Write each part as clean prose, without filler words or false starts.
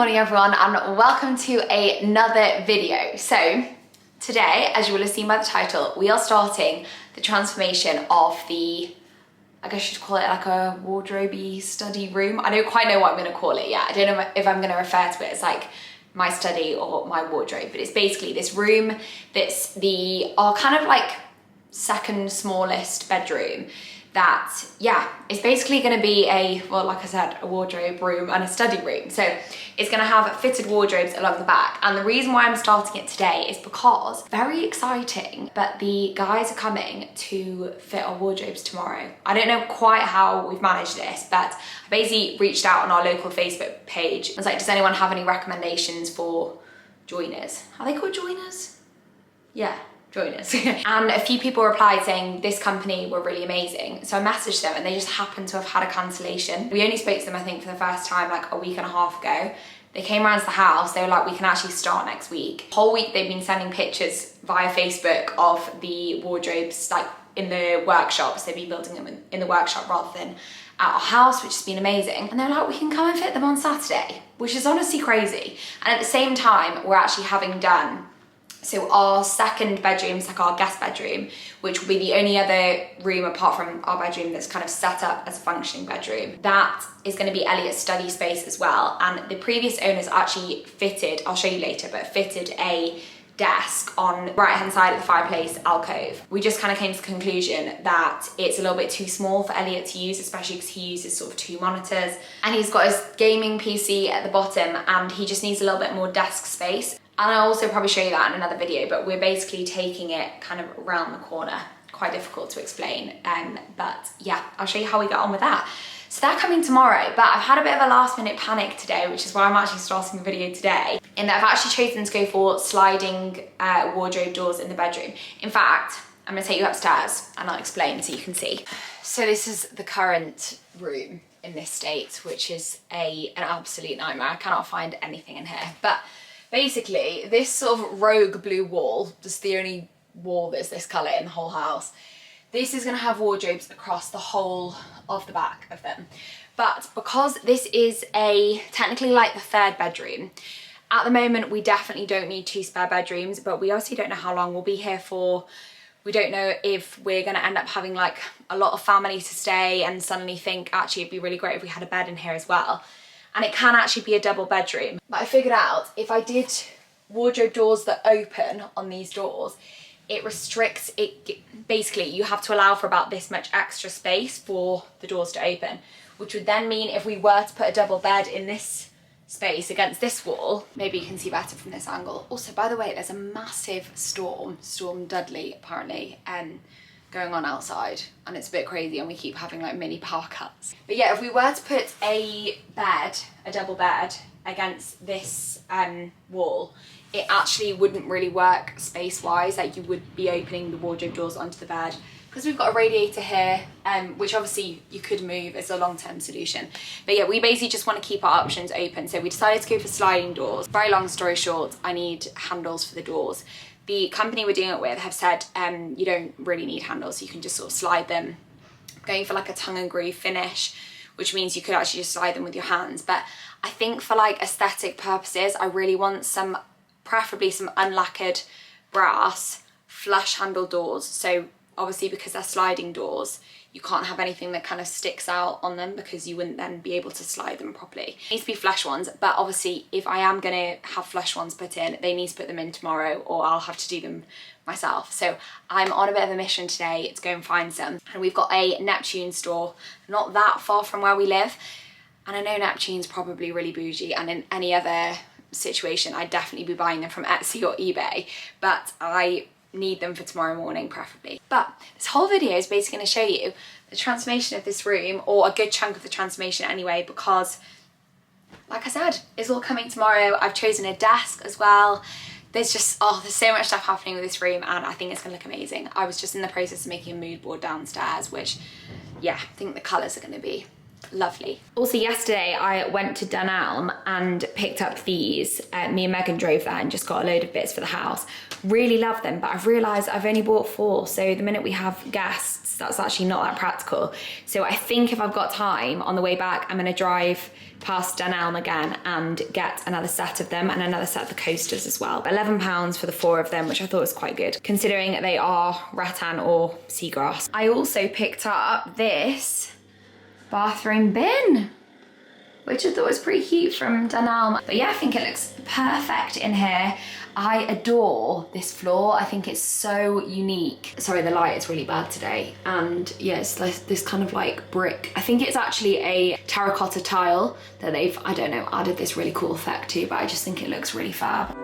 morning everyone and welcome to another video. So today, as you will have seen by the title, we are starting the transformation of the, I guess you'd call it like a wardrobe-y study room. I don't quite know what I'm going to call it yet. I don't know if I'm going to refer to it as like my study or my wardrobe, but it's basically this room that's our kind of like second smallest bedroom that, yeah, it's basically going to be well, like I said, a wardrobe room and a study room. So it's going to have fitted wardrobes along the back. And the reason why I'm starting it today is because, very exciting, but the guys are coming to fit our wardrobes tomorrow. I don't know quite how we've managed this, but I basically reached out on our local Facebook page. I was like, does anyone have any recommendations for joiners? Are they called joiners? Yeah. Joiners. And a few people replied saying this company were really amazing. So I messaged them and they just happened to have had a cancellation. We only spoke to them, I think, for the first time like a week and a half ago. They came around to the house, they were like, we can actually start next week. The whole week they've been sending pictures via Facebook of the wardrobes like in the workshops. They've been building them in the workshop rather than at our house, which has been amazing. And they're like, we can come and fit them on Saturday, which is honestly crazy. And at the same time, we're actually having done, so our second bedroom is like our guest bedroom, which will be the only other room apart from our bedroom that's kind of set up as a functioning bedroom. That is going to be Elliot's study space as well. And the previous owners actually fitted, I'll show you later, but fitted a desk on the right hand side of the fireplace alcove. We just kind of came to the conclusion that it's a little bit too small for Elliot to use, especially because he uses sort of two monitors and he's got his gaming PC at the bottom and he just needs a little bit more desk space. And I'll also probably show you that in another video, but we're basically taking it kind of around the corner. Quite difficult to explain, but yeah, I'll show you how we get on with that. So they're coming tomorrow, but I've had a bit of a last minute panic today, which is why I'm actually starting the video today, in that I've actually chosen to go for sliding wardrobe doors in the bedroom. In fact, I'm gonna take you upstairs and I'll explain so you can see. So this is the current room in this state, which is an absolute nightmare. I cannot find anything in here, but basically, this sort of rogue blue wall, just the only wall that's this colour in the whole house, this is going to have wardrobes across the whole of the back of them. But because this is technically like the third bedroom, at the moment we definitely don't need two spare bedrooms, but we obviously don't know how long we'll be here for. We don't know if we're going to end up having like a lot of family to stay and suddenly think, actually it'd be really great if we had a bed in here as well. And it can actually be a double bedroom. But I figured out if I did wardrobe doors that open on these doors, it restricts it. Basically, you have to allow for about this much extra space for the doors to open, which would then mean if we were to put a double bed in this space against this wall, maybe you can see better from this angle. Also, by the way, there's a massive Storm Dudley apparently, going on outside, and it's a bit crazy and we keep having like mini power cuts. But yeah, if we were to put a double bed against this wall, it actually wouldn't really work space-wise. Like you would be opening the wardrobe doors onto the bed. Because we've got a radiator here, which obviously you could move as a long-term solution. But yeah, we basically just want to keep our options open. So we decided to go for sliding doors. Very long story short, I need handles for the doors. The company we're doing it with have said you don't really need handles, you can just sort of slide them. I'm going for like a tongue and groove finish, which means you could actually just slide them with your hands. But I think for like aesthetic purposes, I really want preferably some unlacquered brass flush handle doors. So obviously because they're sliding doors, you can't have anything that kind of sticks out on them because you wouldn't then be able to slide them properly. It needs to be flush ones, but obviously if I am gonna have flush ones put in, they need to put them in tomorrow or I'll have to do them myself. So I'm on a bit of a mission today to go and find some. And we've got a Neptune store not that far from where we live. And I know Neptune's probably really bougie, and in any other situation I'd definitely be buying them from Etsy or eBay, but I need them for tomorrow morning preferably. But this whole video is basically going to show you the transformation of this room, or a good chunk of the transformation anyway, because like I said, it's all coming tomorrow. I've chosen a desk as well. There's just, there's so much stuff happening with this room and I think it's going to look amazing. I was just in the process of making a mood board downstairs, which, yeah, I think the colours are going to be lovely. Also yesterday I went to Dunelm and picked up these. Me and Megan drove there and just got a load of bits for the house. Really love them, but I've realised I've only bought 4, so the minute we have guests, that's actually not that practical. So I think if I've got time on the way back, I'm gonna drive past Dunelm again and get another set of them and another set of the coasters as well. £11 for the 4 of them, which I thought was quite good, considering they are rattan or seagrass. I also picked up this bathroom bin, which I thought was pretty cute from Dunelm. But yeah, I think it looks perfect in here. I adore this floor. I think it's so unique. Sorry, the light is really bad today. And yeah, it's like this kind of like brick. I think it's actually a terracotta tile that they've, I don't know, added this really cool effect to, but I just think it looks really fab.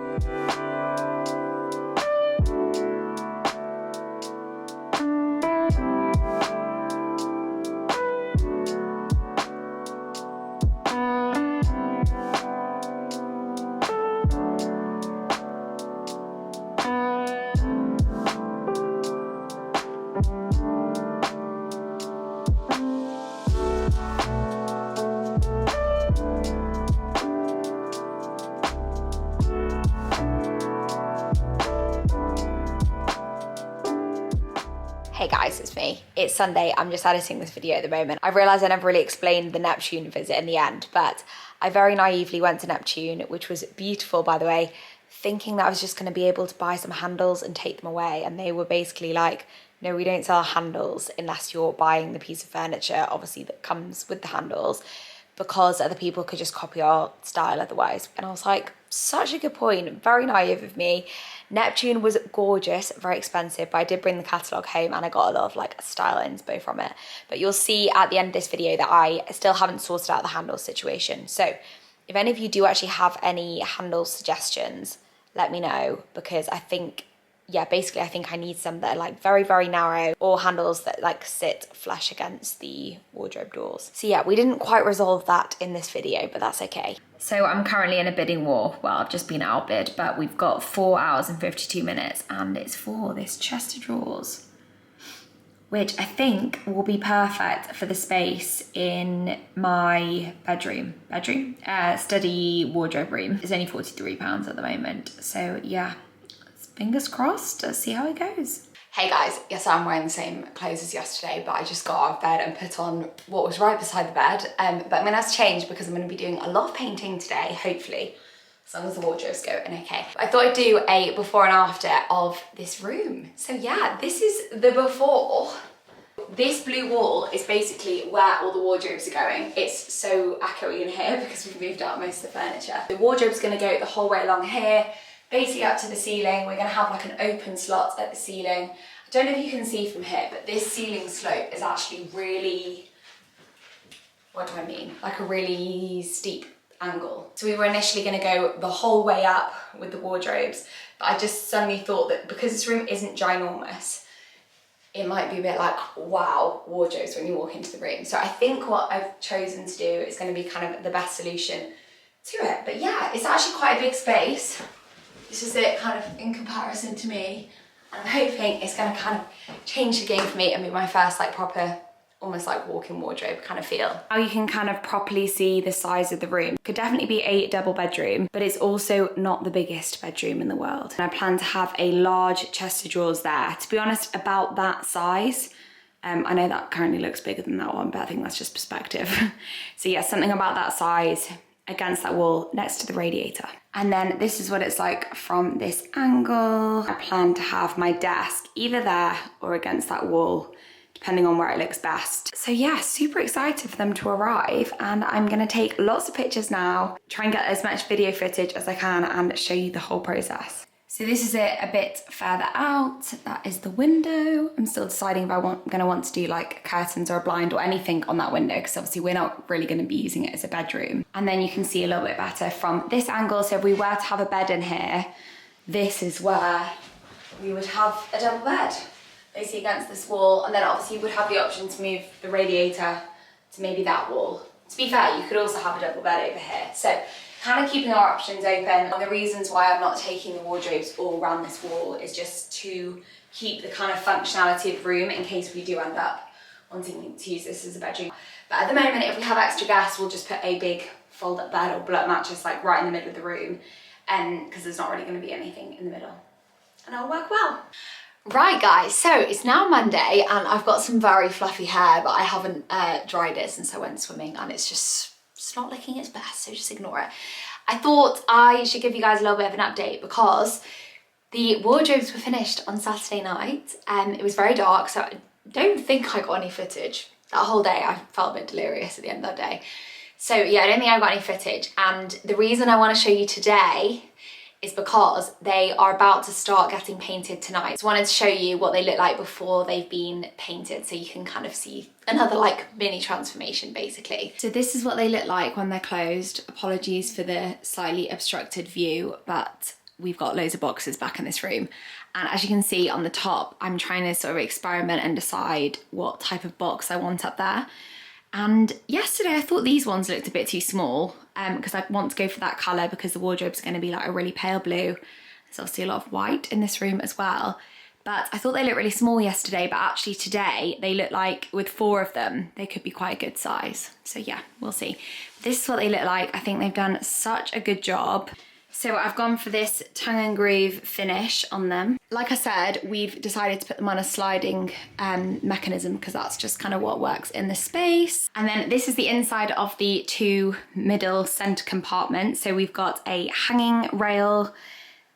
Hey guys, it's me. It's Sunday. I'm just editing this video at the moment. I've realised I never really explained the Neptune visit in the end, but I very naively went to Neptune, which was beautiful, by the way, thinking that I was just going to be able to buy some handles and take them away. And they were basically like, no, we don't sell handles unless you're buying the piece of furniture, obviously, that comes with the handles, because other people could just copy our style otherwise. And I was like, such a good point. Very naive of me. Neptune was gorgeous, very expensive, but I did bring the catalogue home and I got a lot of like style inspo from it. But you'll see at the end of this video that I still haven't sorted out the handle situation. So if any of you do actually have any handle suggestions, let me know, because I think, yeah, basically I think I need some that are like very, very narrow, or handles that like sit flush against the wardrobe doors. So yeah, we didn't quite resolve that in this video, but that's okay. So I'm currently in a bidding war. Well, I've just been outbid, but we've got 4 hours and 52 minutes and it's for this chest of drawers, which I think will be perfect for the space in my study wardrobe room. It's only £43 at the moment. So yeah, fingers crossed, let's see how it goes. Hey guys, yes, I'm wearing the same clothes as yesterday, but I just got out of bed and put on what was right beside the bed. But I'm gonna have to change because I'm gonna be doing a lot of painting today, hopefully, as long as the wardrobe's going okay. I thought I'd do a before and after of this room. So yeah, this is the before. This blue wall is basically where all the wardrobes are going. It's so echoey in here because we've moved out most of the furniture. The wardrobe's gonna go the whole way along here, basically up to the ceiling. We're gonna have like an open slot at the ceiling. I don't know if you can see from here, but this ceiling slope is actually really, what do I mean? Like a really steep angle. So we were initially gonna go the whole way up with the wardrobes, but I just suddenly thought that because this room isn't ginormous, it might be a bit like, wow, wardrobes when you walk into the room. So I think what I've chosen to do is gonna be kind of the best solution to it. But yeah, it's actually quite a big space. This is it kind of in comparison to me. And I'm hoping it's gonna kind of change the game for me and be my first like proper, almost like walk-in wardrobe kind of feel. Now you can kind of properly see the size of the room. Could definitely be a double bedroom, but it's also not the biggest bedroom in the world. And I plan to have a large chest of drawers there. To be honest, about that size. I know that currently looks bigger than that one, but I think that's just perspective. So yeah, something about that size against that wall next to the radiator. And then this is what it's like from this angle. I plan to have my desk either there or against that wall, depending on where it looks best. So yeah, super excited for them to arrive, and I'm gonna take lots of pictures now, try and get as much video footage as I can and show you the whole process. So this is it a bit further out. That is the window. I'm still deciding if I'm gonna want to do like curtains or a blind or anything on that window, because obviously we're not really gonna be using it as a bedroom. And then you can see a little bit better from this angle. So if we were to have a bed in here, this is where we would have a double bed, basically against this wall. And then obviously you would have the option to move the radiator to maybe that wall. To be fair, you could also have a double bed over here. So kind of keeping our options open. And the reasons why I'm not taking the wardrobes all around this wall is just to keep the kind of functionality of the room in case we do end up wanting to use this as a bedroom. But at the moment, if we have extra gas, we'll just put a big fold-up bed or blow-up mattress like right in the middle of the room, because there's not really going to be anything in the middle, and it'll work well. Right guys, so it's now Monday and I've got some very fluffy hair, but I haven't dried it since I went swimming, and it's not looking its best, so just ignore it. I thought I should give you guys a little bit of an update because the wardrobes were finished on Saturday night. It was very dark, so I don't think I got any footage. That whole day I felt a bit delirious at the end of that day. So yeah, I don't think I got any footage, and the reason I want to show you today is because they are about to start getting painted tonight. So I wanted to show you what they look like before they've been painted, so you can kind of see another like mini transformation basically. So this is what they look like when they're closed. Apologies for the slightly obstructed view, but we've got loads of boxes back in this room. And as you can see on the top, I'm trying to sort of experiment and decide what type of box I want up there. And yesterday I thought these ones looked a bit too small, because I want to go for that colour because the wardrobe's going to be like a really pale blue. There's obviously a lot of white in this room as well. But I thought they looked really small yesterday, but actually today they look like, with 4 of them, they could be quite a good size. So yeah, we'll see. This is what they look like. I think they've done such a good job. So I've gone for this tongue and groove finish on them. Like I said, we've decided to put them on a sliding mechanism because that's just kind of what works in the space. And then this is the inside of the 2 middle centre compartments. So we've got a hanging rail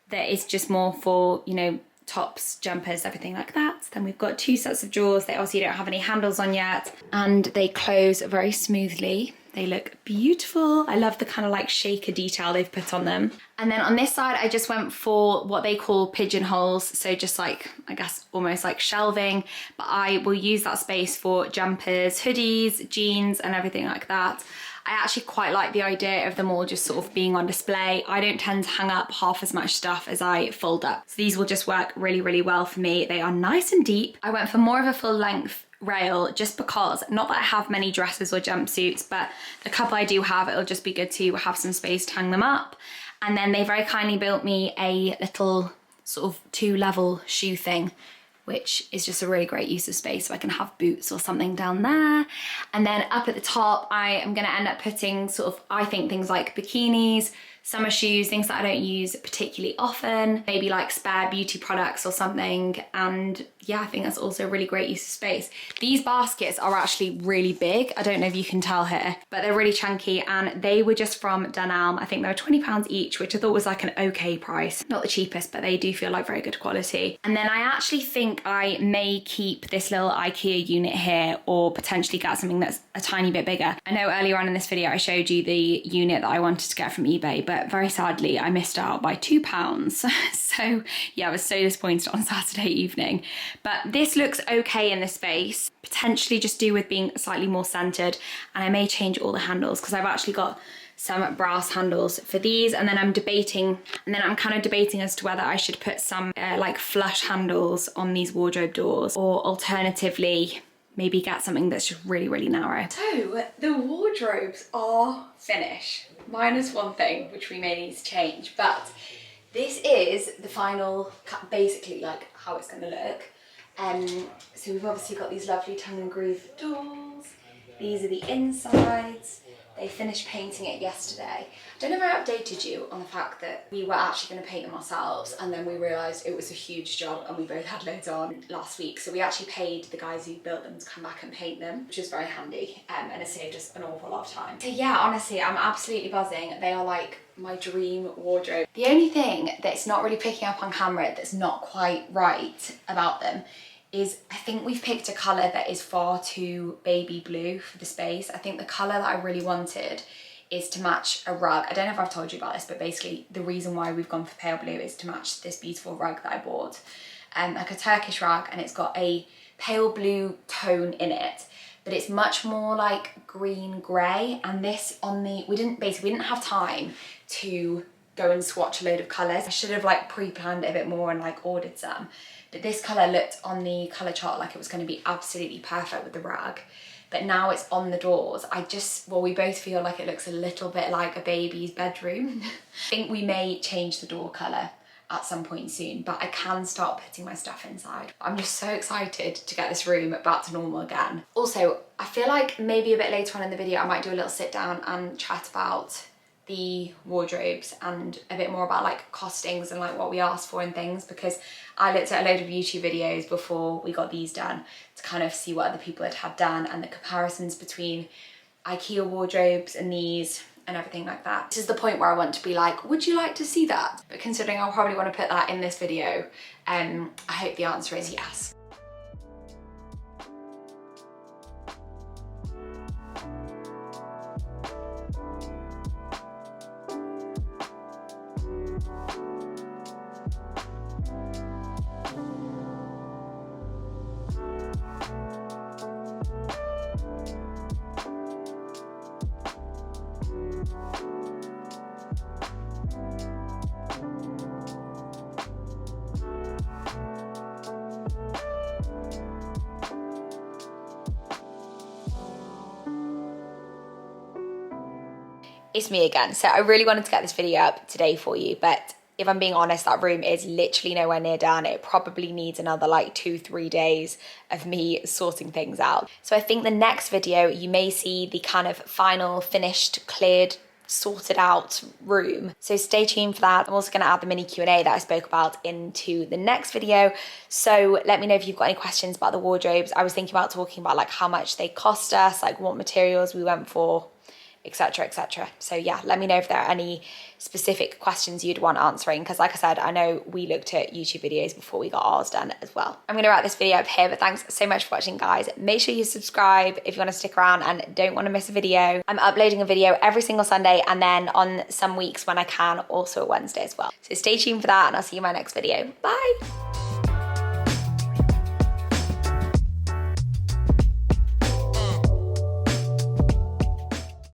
that is just more for, you know, tops, jumpers, everything like that. Then we've got 2 sets of drawers. They obviously don't have any handles on yet, and they close very smoothly. They look beautiful. I love the kind of like shaker detail they've put on them. And then on this side, I just went for what they call pigeonholes. So just like, I guess, almost like shelving, but I will use that space for jumpers, hoodies, jeans, and everything like that. I actually quite like the idea of them all just sort of being on display. I don't tend to hang up half as much stuff as I fold up. So these will just work really, really well for me. They are nice and deep. I went for more of a full length rail just because, not that I have many dresses or jumpsuits, but the couple I do have, it'll just be good to have some space to hang them up. And then they very kindly built me a little sort of 2-level shoe thing, which is just a really great use of space, so I can have boots or something down there. And then up at the top, I am gonna end up putting sort of, I think, things like bikinis, summer shoes, things that I don't use particularly often, maybe like spare beauty products or something. And yeah, I think that's also a really great use of space. These baskets are actually really big. I don't know if you can tell here, but they're really chunky, and they were just from Dunelm. I think they were £20 each, which I thought was like an okay price. Not the cheapest, but they do feel like very good quality. And then I actually think I may keep this little Ikea unit here, or potentially get something that's a tiny bit bigger. I know earlier on in this video I showed you the unit that I wanted to get from eBay, but very sadly I missed out by £2. So yeah, I was so disappointed on Saturday evening. But this looks okay in the space, potentially just do with being slightly more centered, and I may change all the handles because I've actually got some brass handles for these, and then I'm kind of debating as to whether I should put some like flush handles on these wardrobe doors, or alternatively maybe get something that's just really, really narrow. So the wardrobes are finished, minus one thing which we may need to change, but this is the final, basically like how it's going to look. So we've obviously got these lovely tongue and groove doors. These are the insides. They finished painting it yesterday. I don't know if I updated you on the fact that we were actually going to paint them ourselves, and then we realised it was a huge job and we both had loads on last week. So we actually paid the guys who built them to come back and paint them, which is very handy, and it saved us an awful lot of time. So yeah, honestly, I'm absolutely buzzing. They are like my dream wardrobe. The only thing that's not really picking up on camera that's not quite right about them is I think we've picked a colour that is far too baby blue for the space. I think the colour that I really wanted is to match a rug. I don't know if I've told you about this, but basically the reason why we've gone for pale blue is to match this beautiful rug that I bought. Like a Turkish rug, and it's got a pale blue tone in it, but it's much more like green grey. And this on the, we didn't have time to go and swatch a load of colours. I should have like pre-planned it a bit more and like ordered some. But this colour looked on the colour chart like it was going to be absolutely perfect with the rug. But now it's on the doors. We both feel like it looks a little bit like a baby's bedroom. I think we may change the door colour at some point soon, but I can start putting my stuff inside. I'm just so excited to get this room back to normal again. Also, I feel like maybe a bit later on in the video I might do a little sit down and chat about the wardrobes and a bit more about like costings and like what we asked for and things, because I looked at a load of YouTube videos before we got these done to kind of see what other people had done and the comparisons between Ikea wardrobes and these and everything like that. This is the point where I want to be like, would you like to see that? But considering I'll probably want to put that in this video, I hope the answer is yes. It's me again. So I really wanted to get this video up today for you, but if I'm being honest, that room is literally nowhere near done. It probably needs another like 2-3 days of me sorting things out. So I think the next video you may see the kind of final finished, cleared, sorted out room. So stay tuned for that. I'm also going to add the mini Q&A that I spoke about into the next video. So let me know if you've got any questions about the wardrobes. I was thinking about talking about like how much they cost us, like what materials we went for, etc, etc. So yeah, let me know if there are any specific questions you'd want answering, because like I said, I know we looked at YouTube videos before we got ours done as well. I'm gonna wrap this video up here, but thanks so much for watching, guys. Make sure you subscribe if you want to stick around and don't want to miss a video. I'm uploading a video every single Sunday, and then on some weeks when I can, also a Wednesday as well. So stay tuned for that, and I'll see you in my next video. Bye.